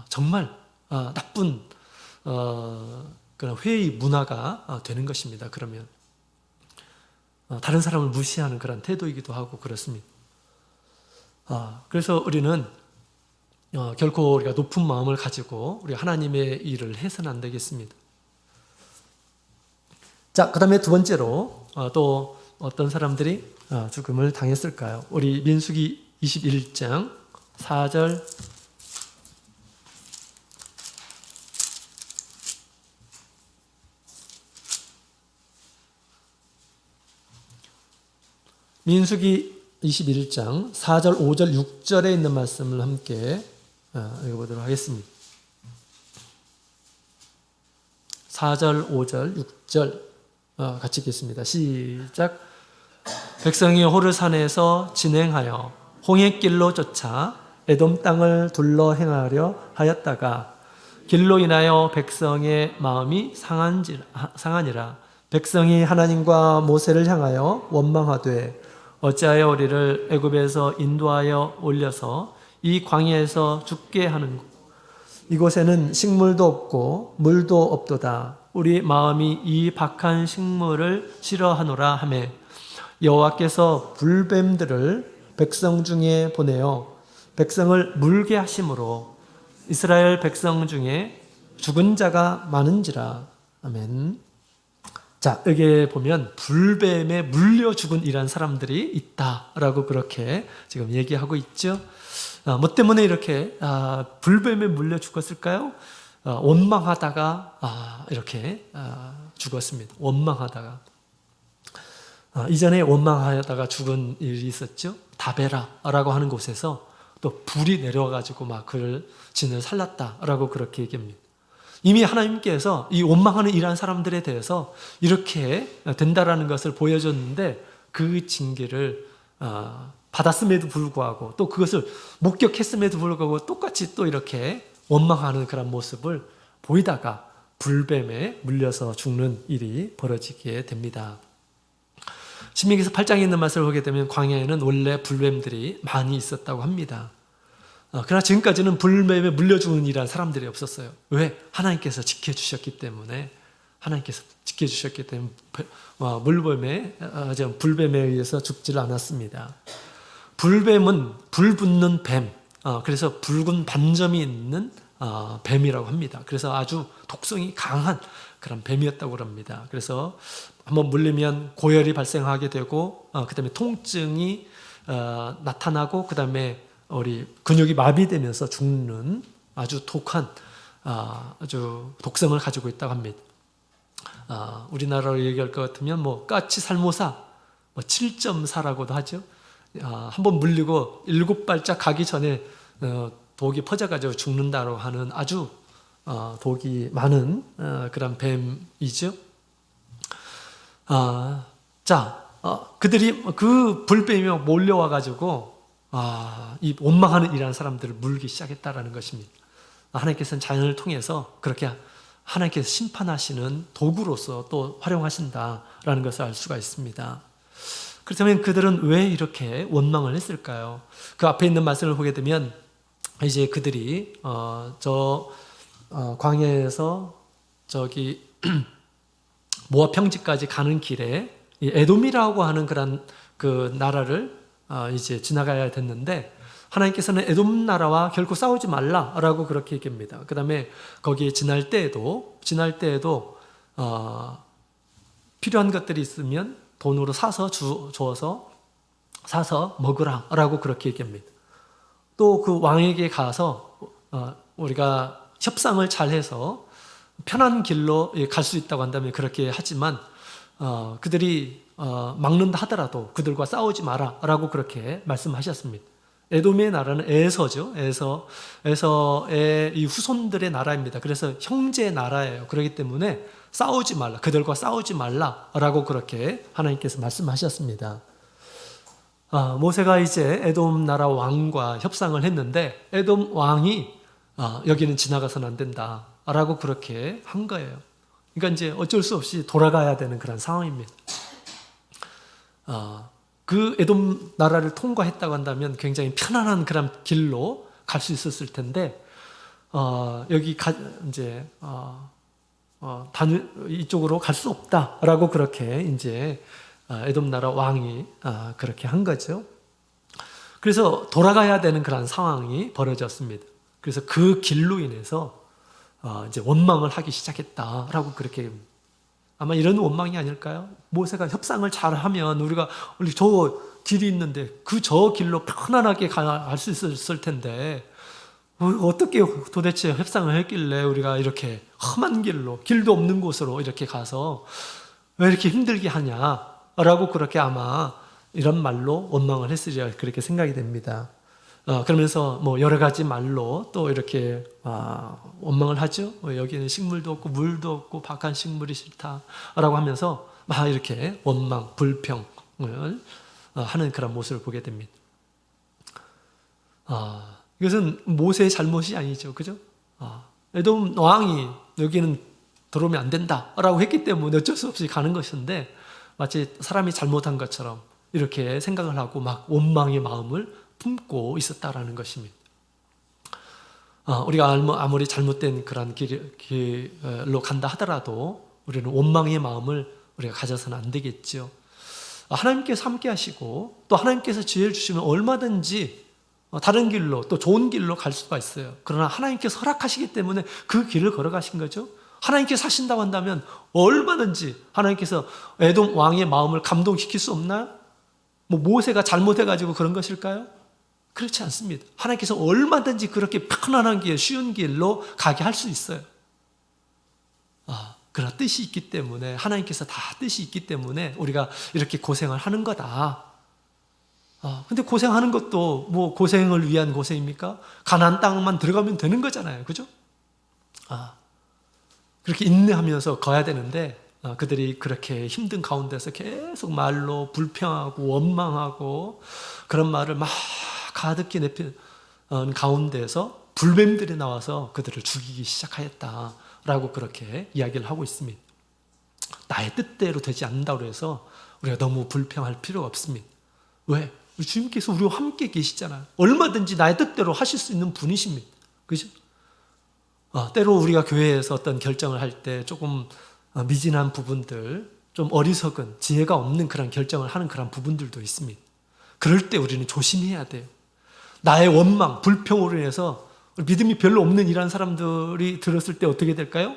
정말 나쁜 그런 회의 문화가 되는 것입니다. 그러면 다른 사람을 무시하는 그런 태도이기도 하고 그렇습니다. 그래서 우리는 결코 우리가 높은 마음을 가지고 우리 하나님의 일을 해서는 안 되겠습니다. 자, 그 다음에 두 번째로 또 어떤 사람들이 죽음을 당했을까요? 우리 민수기 21장 4절 민수기 21장 4절, 5절, 6절에 있는 말씀을 함께 읽어보도록 하겠습니다. 4절, 5절, 6절 같이 읽겠습니다. 시작. 백성이 호르산에서 진행하여 홍해길로 쫓아 에돔 땅을 둘러 행하려 하였다가 길로 인하여 백성의 마음이 상하니라. 백성이 하나님과 모세를 향하여 원망하되 어찌하여 우리를 애굽에서 인도하여 올려서 이 광야에서 죽게 하는고 이곳에는 식물도 없고 물도 없도다. 우리 마음이 이 박한 식물을 싫어하노라 하매 여호와께서 불뱀들을 백성 중에 보내어 백성을 물게 하심으로 이스라엘 백성 중에 죽은 자가 많은지라. 아멘. 자, 여기에 보면 불뱀에 물려 죽은 이런 사람들이 있다라고 그렇게 지금 얘기하고 있죠. 뭐 때문에 이렇게 불뱀에 물려 죽었을까요? 원망하다가 이렇게 죽었습니다. 원망하다가 이전에 원망하다가 죽은 일이 있었죠. 다베라라고 하는 곳에서 또 불이 내려와가지고 막 그를 진을 살랐다라고 그렇게 얘기합니다. 이미 하나님께서 이 원망하는 이러한 사람들에 대해서 이렇게 된다라는 것을 보여줬는데 그 징계를 받았음에도 불구하고 또 그것을 목격했음에도 불구하고 똑같이 또 이렇게 원망하는 그런 모습을 보이다가 불뱀에 물려서 죽는 일이 벌어지게 됩니다. 신명기서 8장에 있는 말씀을 보게 되면 광야에는 원래 불뱀들이 많이 있었다고 합니다. 그러나 지금까지는 불뱀에 물려 죽는 일한 사람들이 없었어요. 왜? 하나님께서 지켜주셨기 때문에 불뱀에 의해서 죽지를 않았습니다. 불뱀은 불 붙는 뱀, 그래서 붉은 반점이 있는 뱀이라고 합니다. 그래서 아주 독성이 강한 그런 뱀이었다고 합니다. 그래서 한번 물리면 고열이 발생하게 되고 그 다음에 통증이 나타나고 그 다음에 우리 근육이 마비되면서 죽는 아주 독한 아주 독성을 가지고 있다고 합니다. 우리나라로 얘기할 것 같으면 뭐 까치 살모사 7.4라고도 하죠. 한번 물리고 7발짝 가기 전에 독이 퍼져가지고 죽는다고 하는 아주 독이 많은 그런 뱀이죠. 그들이 그 불뱀이 몰려와가지고 이 원망하는 이라는 사람들을 물기 시작했다라는 것입니다. 하나님께서는 자연을 통해서 그렇게 하나님께서 심판하시는 도구로서 또 활용하신다라는 것을 알 수가 있습니다. 그렇다면 그들은 왜 이렇게 원망을 했을까요? 그 앞에 있는 말씀을 보게 되면 이제 그들이 광야에서 저기 모압 평지까지 가는 길에 이 에돔이라고 하는 그런 그 나라를 이제 지나가야 됐는데, 하나님께서는 에돔 나라와 결코 싸우지 말라라고 그렇게 얘기합니다. 그 다음에 거기에 지날 때에도 필요한 것들이 있으면 돈으로 사서 주어서 사서 먹으라라고 그렇게 얘기합니다. 또 그 왕에게 가서 우리가 협상을 잘해서 편한 길로 갈 수 있다고 한다면 그렇게 하지만 그들이 막는다 하더라도 그들과 싸우지 마라라고 그렇게 말씀하셨습니다. 에돔의 나라는 에서죠. 에서의 이 후손들의 나라입니다. 그래서 형제 나라예요. 그렇기 때문에 싸우지 말라, 그들과 싸우지 말라라고 그렇게 하나님께서 말씀하셨습니다. 모세가 이제 에돔 나라 왕과 협상을 했는데 에돔 왕이 여기는 지나가서는 안 된다라고 그렇게 한 거예요. 그러니까 이제 어쩔 수 없이 돌아가야 되는 그런 상황입니다. 그 에돔 나라를 통과했다고 한다면 굉장히 편안한 그런 길로 갈 수 있었을 텐데 여기 이제 이쪽으로 갈 수 없다라고 그렇게 이제 에돔 나라 왕이 그렇게 한 거죠. 그래서 돌아가야 되는 그런 상황이 벌어졌습니다. 그래서 그 길로 인해서 이제 원망을 하기 시작했다라고 그렇게, 아마 이런 원망이 아닐까요? 모세가 협상을 잘하면 우리가 저 길이 있는데 그 저 길로 편안하게 갈 수 있었을 텐데 어떻게 도대체 협상을 했길래 우리가 이렇게 험한 길로, 길도 없는 곳으로 이렇게 가서 왜 이렇게 힘들게 하냐라고 그렇게 아마 이런 말로 원망을 했으리라 그렇게 생각이 됩니다. 그러면서 뭐 여러 가지 말로 또 이렇게 원망을 하죠. 여기는 식물도 없고 물도 없고 박한 식물이 싫다라고 하면서 막 이렇게 원망, 불평을 하는 그런 모습을 보게 됩니다. 이것은 모세의 잘못이 아니죠, 그죠? 에돔 왕이 여기는 들어오면 안 된다라고 했기 때문에 어쩔 수 없이 가는 것인데, 마치 사람이 잘못한 것처럼 이렇게 생각을 하고 막 원망의 마음을 품고 있었다라는 것입니다. 우리가 아무리 잘못된 그런 길로 간다 하더라도 우리는 원망의 마음을 우리가 가져서는 안 되겠죠. 하나님께서 함께 하시고 또 하나님께서 지혜를 주시면 얼마든지 다른 길로, 또 좋은 길로 갈 수가 있어요. 그러나 하나님께서 허락하시기 때문에 그 길을 걸어가신 거죠. 하나님께서 하신다고 한다면 얼마든지 하나님께서 에돔 왕의 마음을 감동시킬 수 없나요? 뭐 모세가 잘못해가지고 그런 것일까요? 그렇지 않습니다. 하나님께서 얼마든지 그렇게 편안한 길, 쉬운 길로 가게 할 수 있어요. 그러나 뜻이 있기 때문에, 하나님께서 다 뜻이 있기 때문에 우리가 이렇게 고생을 하는 거다. 근데 고생하는 것도 뭐 고생을 위한 고생입니까? 가나안 땅만 들어가면 되는 거잖아요. 그죠? 그렇게 인내하면서 가야 되는데 그들이 그렇게 힘든 가운데서 계속 말로 불평하고 원망하고 그런 말을 막 가득히 내피는 가운데서 불뱀들이 나와서 그들을 죽이기 시작하였다라고 그렇게 이야기를 하고 있습니다. 나의 뜻대로 되지 않는다고 해서 우리가 너무 불평할 필요가 없습니다. 왜? 우리 주님께서 우리와 함께 계시잖아요. 얼마든지 나의 뜻대로 하실 수 있는 분이십니다. 그죠? 때로 우리가 교회에서 어떤 결정을 할 때 조금 미진한 부분들, 좀 어리석은, 지혜가 없는 그런 결정을 하는 그런 부분들도 있습니다. 그럴 때 우리는 조심해야 돼요. 나의 원망, 불평으로 인해서 믿음이 별로 없는 이런 사람들이 들었을 때 어떻게 될까요?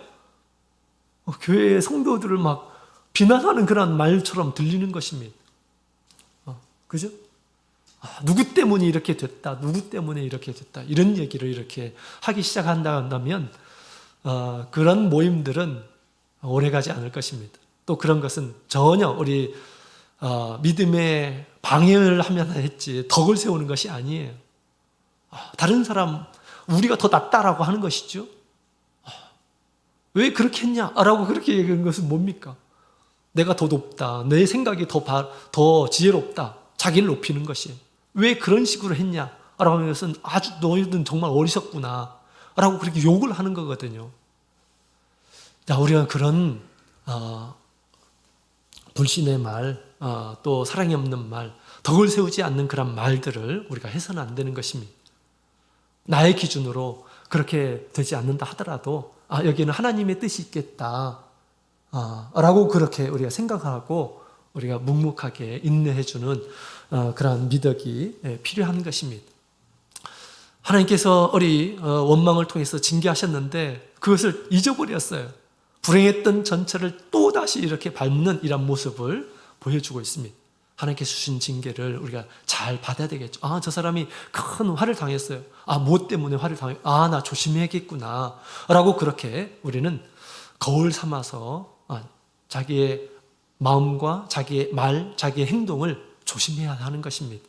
교회의 성도들을 막 비난하는 그런 말처럼 들리는 것입니다. 그죠? 누구 때문에 이렇게 됐다, 누구 때문에 이렇게 됐다, 이런 얘기를 이렇게 하기 시작한다면 그런 모임들은 오래가지 않을 것입니다. 또 그런 것은 전혀 우리 믿음에 방해를 하면 했지 덕을 세우는 것이 아니에요. 다른 사람, 우리가 더 낫다라고 하는 것이죠. 왜 그렇게 했냐라고 그렇게 얘기하는 것은 뭡니까? 내가 더 높다, 내 생각이 더 지혜롭다, 자기를 높이는 것이에요. 왜 그런 식으로 했냐라고 하는 것은 아주 너희들은 정말 어리석구나 라고 그렇게 욕을 하는 거거든요. 자, 우리가 그런 불신의 말, 또 사랑이 없는 말, 덕을 세우지 않는 그런 말들을 우리가 해서는 안 되는 것입니다. 나의 기준으로 그렇게 되지 않는다 하더라도 여기는 하나님의 뜻이 있겠다 라고 그렇게 우리가 생각하고 우리가 묵묵하게 인내해주는 그러한 미덕이 필요한 것입니다. 하나님께서 우리 원망을 통해서 징계하셨는데 그것을 잊어버렸어요. 불행했던 전체를 또다시 이렇게 밟는 이런 모습을 보여주고 있습니다. 하나님께서 주신 징계를 우리가 잘 받아야 되겠죠. 저 사람이 큰 화를 당했어요. 뭐 때문에 화를 당했어요? 나 조심해야겠구나 라고 그렇게 우리는 거울 삼아서 자기의 마음과 자기의 말, 자기의 행동을 조심해야 하는 것입니다.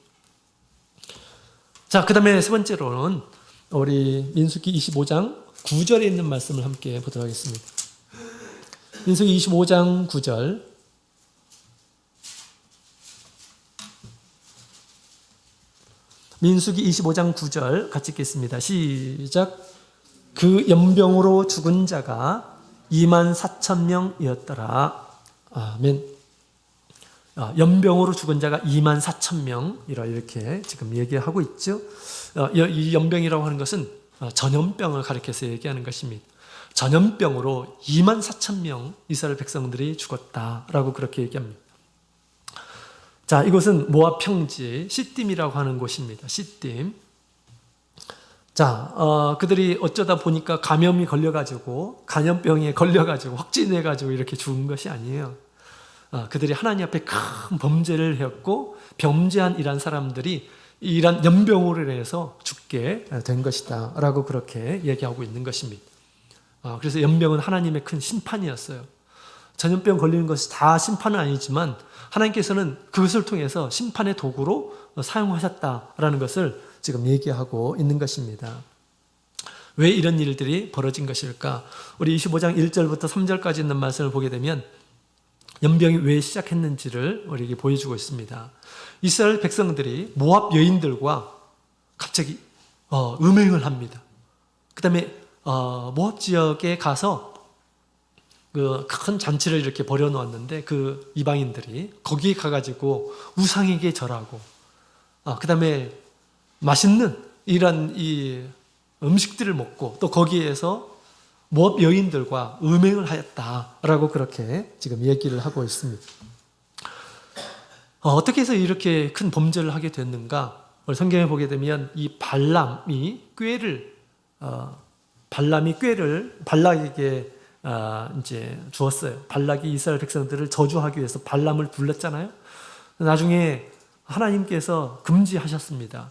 자, 그 다음에 세 번째로는 우리 민수기 25장 9절에 있는 말씀을 함께 보도록 하겠습니다. 민수기 25장 9절. 민수기 25장 9절 같이 읽겠습니다. 시작. 그 연병으로 죽은 자가 24,000명이었더라. 아멘. 연병으로 죽은 자가 24,000명이라 이렇게 지금 얘기하고 있죠. 이 연병이라고 하는 것은 전염병을 가리켜서 얘기하는 것입니다. 전염병으로 24,000명 이스라엘 백성들이 죽었다라고 그렇게 얘기합니다. 자, 이곳은 모압 평지 시딤이라고 하는 곳입니다. 시딤. 자, 그들이 어쩌다 보니까 감염이 걸려가지고 감염병에 걸려가지고 확진해가지고 이렇게 죽은 것이 아니에요. 그들이 하나님 앞에 큰 범죄를 했고 범죄한 이란 사람들이 이란 연병으로 인해서 죽게 된 것이다 라고 그렇게 얘기하고 있는 것입니다. 그래서 연병은 하나님의 큰 심판이었어요. 전염병 걸리는 것이 다 심판은 아니지만 하나님께서는 그것을 통해서 심판의 도구로 사용하셨다라는 것을 지금 얘기하고 있는 것입니다. 왜 이런 일들이 벌어진 것일까? 우리 25장 1절부터 3절까지 있는 말씀을 보게 되면 연병이 왜 시작했는지를 우리에게 보여주고 있습니다. 이스라엘 백성들이 모압 여인들과 갑자기 음행을 합니다. 그 다음에 모압 지역에 가서 그 큰 잔치를 이렇게 벌여놓았는데 그 이방인들이 거기에 가가지고 우상에게 절하고 그 다음에 맛있는 이런 이 음식들을 먹고 또 거기에서 모압 여인들과 음행을 하였다라고 그렇게 지금 얘기를 하고 있습니다. 어떻게 해서 이렇게 큰 범죄를 하게 됐는가? 성경에 보게 되면 이 발람이 꾀를 발락에게 이제 주었어요. 발락이 이스라엘 백성들을 저주하기 위해서 발람을 불렀잖아요. 나중에 하나님께서 금지하셨습니다.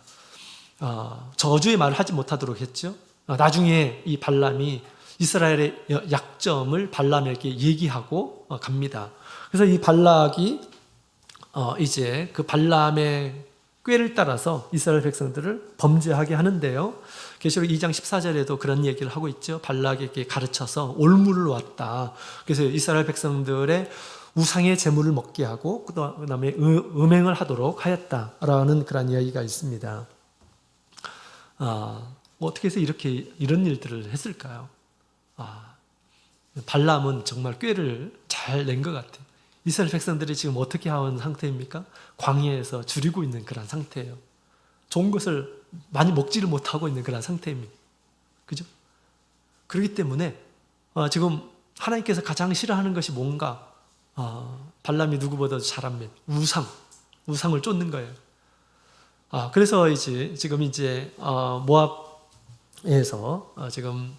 저주의 말을 하지 못하도록 했죠. 나중에 이 발람이 이스라엘의 약점을 발람에게 얘기하고 갑니다. 그래서 이 발락이 이제 그 발람의 꾀를 따라서 이스라엘 백성들을 범죄하게 하는데요. 계시록 2장 14절에도 그런 얘기를 하고 있죠. 발락에게 가르쳐서 올무를 놓았다. 그래서 이스라엘 백성들의 우상의 제물을 먹게 하고 그 다음에 음행을 하도록 하였다라는 그런 이야기가 있습니다. 어떻게 해서 이런 일들을 했을까요? 발람은 정말 꾀를 잘 낸 것 같아요. 이스라엘 백성들이 지금 어떻게 하는 상태입니까? 광야에서 줄이고 있는 그런 상태예요. 좋은 것을 많이 먹지를 못하고 있는 그런 상태입니다. 그죠? 그렇기 때문에 지금 하나님께서 가장 싫어하는 것이 뭔가? 발람이 누구보다도 잘합니다. 우상을 쫓는 거예요. 그래서 지금 모압에서 지금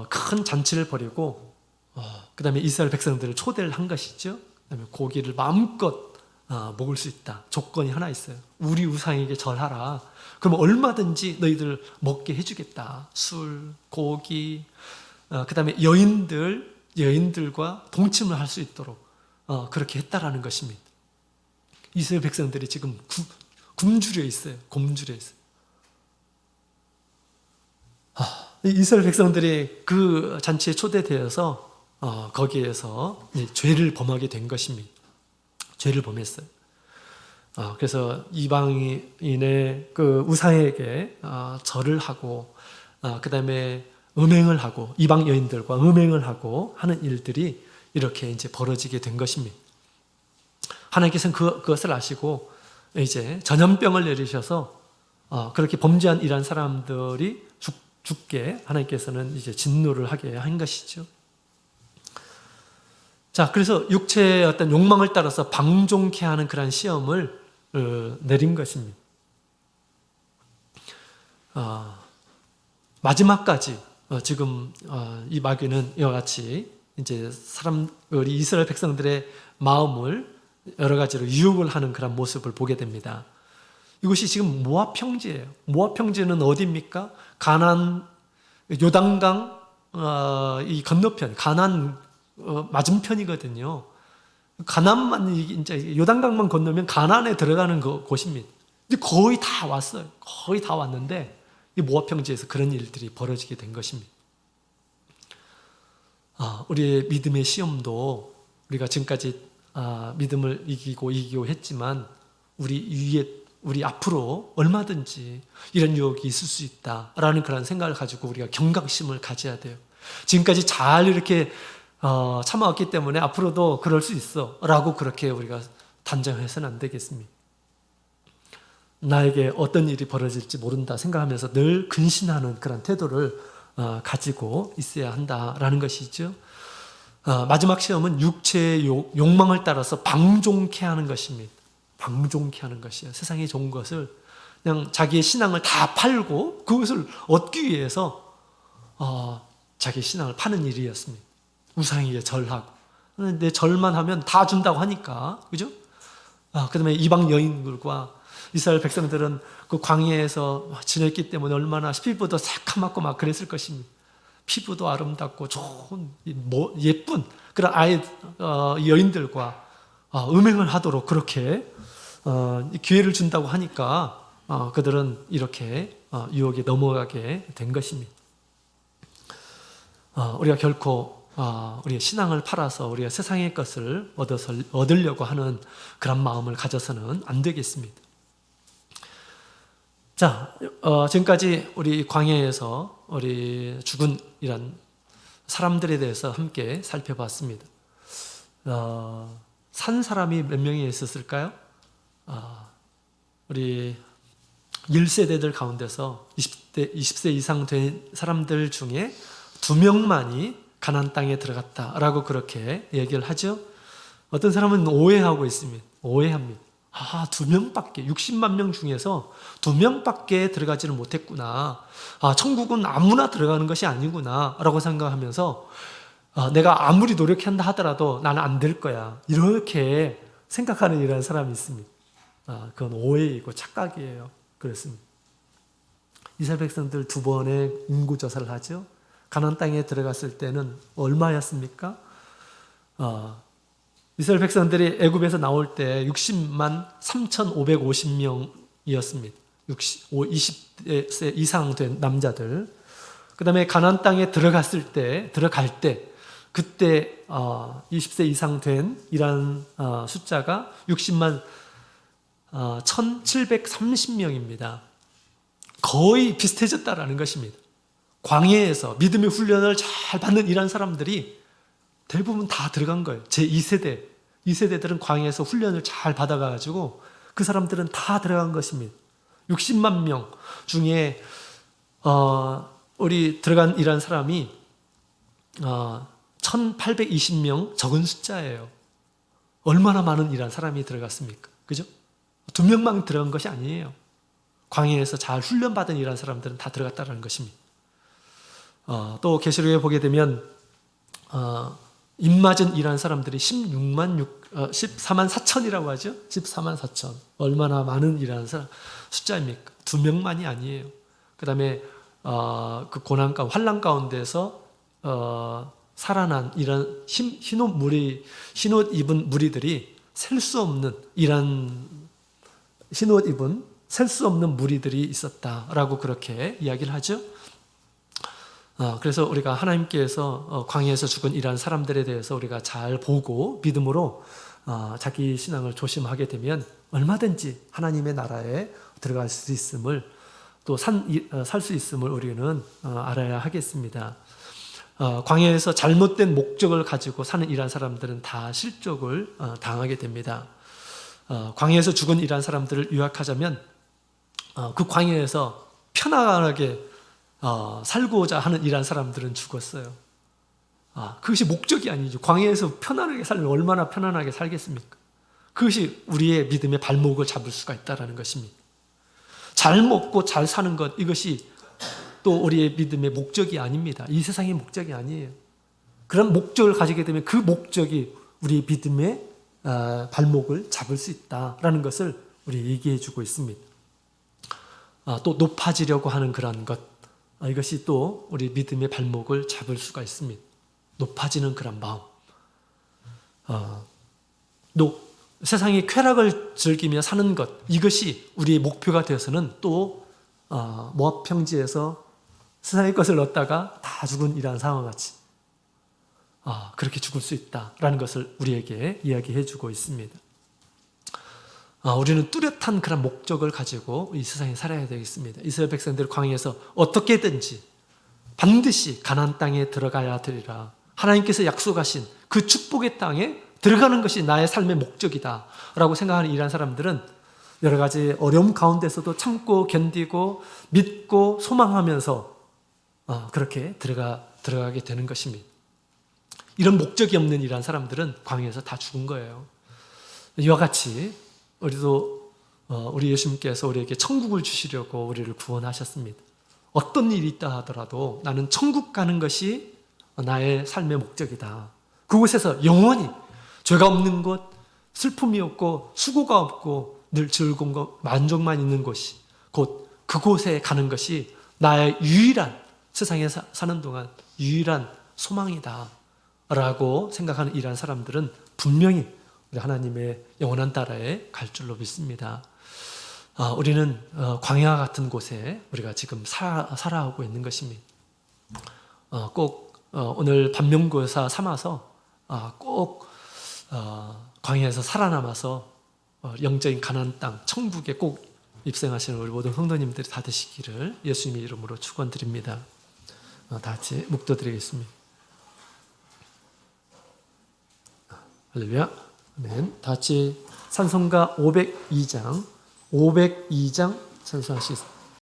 큰 잔치를 벌이고 그 다음에 이스라엘 백성들을 초대를 한 것이죠. 그 다음에 고기를 마음껏 먹을 수 있다. 조건이 하나 있어요. 우리 우상에게 절하라. 그러면 얼마든지 너희들 먹게 해주겠다. 술, 고기, 그 다음에 여인들과 동침을 할 수 있도록 그렇게 했다라는 것입니다. 이스라엘 백성들이 지금 굶주려 있어요. 이스라엘 백성들이 그 잔치에 초대되어서 거기에서 죄를 범하게 된 것입니다. 죄를 범했어요. 그래서 이방인의 그 우상에게 절을 하고 그 다음에 음행을 하고 이방 여인들과 음행을 하고 하는 일들이 이렇게 이제 벌어지게 된 것입니다. 하나님께서는 그것을 아시고 이제 전염병을 내리셔서 그렇게 범죄한 이러한 사람들이 죽게 하나님께서는 이제 진노를 하게 한 것이죠. 자, 그래서 육체의 어떤 욕망을 따라서 방종케 하는 그러한 시험을 내린 것입니다. 마지막까지 지금 이 마귀는 이와 같이 이제 우리 이스라엘 백성들의 마음을 여러 가지로 유혹을 하는 그런 모습을 보게 됩니다. 이것이 지금 모압 평지예요. 모압 평지는 어디입니까? 가나안 요단강 이 건너편 가나안 맞은편이거든요. 가나안만 이제 요단강만 건너면 가나안에 들어가는 곳입니다. 이제 거의 다 왔어요. 거의 다 왔는데 이 모압 평지에서 그런 일들이 벌어지게 된 것입니다. 우리의 믿음의 시험도 우리가 지금까지 믿음을 이기고 했지만 우리 앞으로 얼마든지 이런 유혹이 있을 수 있다라는 그런 생각을 가지고 우리가 경각심을 가져야 돼요. 지금까지 잘 이렇게 참아왔기 때문에 앞으로도 그럴 수 있어 라고 그렇게 우리가 단정해서는 안 되겠습니다. 나에게 어떤 일이 벌어질지 모른다 생각하면서 늘 근신하는 그런 태도를 가지고 있어야 한다라는 것이죠. 마지막 시험은 육체의 욕망을 따라서 방종케 하는 것입니다. 방종케 하는 것이에요. 세상에 좋은 것을 그냥 자기의 신앙을 다 팔고 그것을 얻기 위해서 자기 신앙을 파는 일이었습니다. 우상에게 절하고. 근데 절만 하면 다 준다고 하니까, 그죠? 그 다음에 이방 여인들과 이스라엘 백성들은 그 광야에서 지냈기 때문에 얼마나 피부도 새카맣고 막 그랬을 것입니다. 피부도 아름답고 좋은 예쁜 그런 여인들과 음행을 하도록 그렇게 기회를 준다고 하니까 그들은 이렇게 유혹에 넘어가게 된 것입니다. 우리가 결코 우리의 신앙을 팔아서 우리가 세상의 것을 얻으려고 하는 그런 마음을 가져서는 안 되겠습니다. 자, 지금까지 우리 광야에서 우리 죽은 이런 사람들에 대해서 함께 살펴봤습니다. 산 사람이 몇 명이 있었을까요? 우리 1세대들 가운데서 20세 이상 된 사람들 중에 2명만이 가나안 땅에 들어갔다라고 그렇게 얘기를 하죠. 어떤 사람은 오해하고 있습니다. 오해합니다. 2명밖에 60만 명 중에서 2명밖에 들어가지를 못했구나. 천국은 아무나 들어가는 것이 아니구나 라고 생각하면서 내가 아무리 노력한다 하더라도 나는 안 될 거야 이렇게 생각하는 이런 사람이 있습니다. 그건 오해이고 착각이에요. 그렇습니다. 이스라엘 백성들 2번의 인구조사를 하죠. 가나안 땅에 들어갔을 때는 얼마였습니까? 이스라엘 백성들이 애굽에서 나올 때 60만 3,550명이었습니다. 20세 이상 된 남자들. 그 다음에 가나안 땅에 들어갈 때 그때 20세 이상 된 이란 숫자가 60만 1,730명입니다. 거의 비슷해졌다라는 것입니다. 광야에서 믿음의 훈련을 잘 받는 이란 사람들이 대부분 다 들어간 거예요. 제2세대. 2세대들은 광야에서 훈련을 잘 받아가지고 그 사람들은 다 들어간 것입니다. 60만 명 중에 우리 들어간 이란 사람이 1,820명 적은 숫자예요. 얼마나 많은 이란 사람이 들어갔습니까? 그죠? 2명만 들어간 것이 아니에요. 광야에서 잘 훈련받은 이란 사람들은 다 들어갔다는 것입니다. 또 계시록에 보게 되면 입맞은 이란 사람들이 14만 4천이라고 하죠. 14만 4천. 얼마나 많은 이란 사람 숫자입니까? 2명만이 아니에요. 그 다음에 그 고난 가운데 환난 가운데서 살아난 이런 흰옷 입은 무리들이 셀 수 없는 이란 흰옷 입은 셀 수 없는 무리들이 있었다라고 그렇게 이야기를 하죠. 그래서 우리가 하나님께서 광야에서 죽은 이러한 사람들에 대해서 우리가 잘 보고 믿음으로 자기 신앙을 조심하게 되면 얼마든지 하나님의 나라에 들어갈 수 있음을 또 살 수 있음을 우리는 알아야 하겠습니다. 광야에서 잘못된 목적을 가지고 사는 이란 사람들은 다 실족을 당하게 됩니다. 광야에서 죽은 이란 사람들을 요약하자면 그 광야에서 편안하게 살고자 하는 이란 사람들은 죽었어요. 그것이 목적이 아니죠. 광야에서 편안하게 살면 얼마나 편안하게 살겠습니까? 그것이 우리의 믿음의 발목을 잡을 수가 있다는 것입니다. 잘 먹고 잘 사는 것, 이것이 또 우리의 믿음의 목적이 아닙니다. 이 세상의 목적이 아니에요. 그런 목적을 가지게 되면 그 목적이 우리 믿음의 발목을 잡을 수 있다라는 것을 우리 얘기해 주고 있습니다. 또 높아지려고 하는 그런 것, 이것이 또 우리 믿음의 발목을 잡을 수가 있습니다. 높아지는 그런 마음. 세상의 쾌락을 즐기며 사는 것, 이것이 우리의 목표가 되어서는 또 모압 평지에서 세상의 것을 얻다가 다 죽은 이러한 상황같이 그렇게 죽을 수 있다라는 것을 우리에게 이야기해 주고 있습니다. 우리는 뚜렷한 그런 목적을 가지고 이 세상에 살아야 되겠습니다. 이스라엘 백성들 광야에서 어떻게든지 반드시 가나안 땅에 들어가야 되리라. 하나님께서 약속하신 그 축복의 땅에 들어가는 것이 나의 삶의 목적이다 라고 생각하는 이란 사람들은 여러 가지 어려움 가운데서도 참고 견디고 믿고 소망하면서 그렇게 들어가게 되는 것입니다. 이런 목적이 없는 이란 사람들은 광야에서 다 죽은 거예요. 이와 같이 우리도 우리 예수님께서 우리에게 천국을 주시려고 우리를 구원하셨습니다. 어떤 일이 있다 하더라도 나는 천국 가는 것이 나의 삶의 목적이다. 그곳에서 영원히 죄가 없는 곳, 슬픔이 없고 수고가 없고 늘 즐거운 것, 만족만 있는 곳이 곧 그곳에 가는 것이 나의 유일한, 세상에 사는 동안 유일한 소망이다 라고 생각하는 이러한 사람들은 분명히 우리 하나님의 영원한 나라에 갈 줄로 믿습니다. 우리는 광야 같은 곳에 우리가 지금 살아오고 있는 것입니다. 꼭 오늘 반면교사 삼아서 꼭 광야에서 살아남아서 영적인 가나안 땅, 천국에 꼭 입성하시는 우리 모든 성도님들이 다 되시기를 예수님의 이름으로 축원드립니다. 다 같이 묵도드리겠습니다. 할렐루야. 아멘. 다 같이 찬송가 502장 찬송하시겠습니다.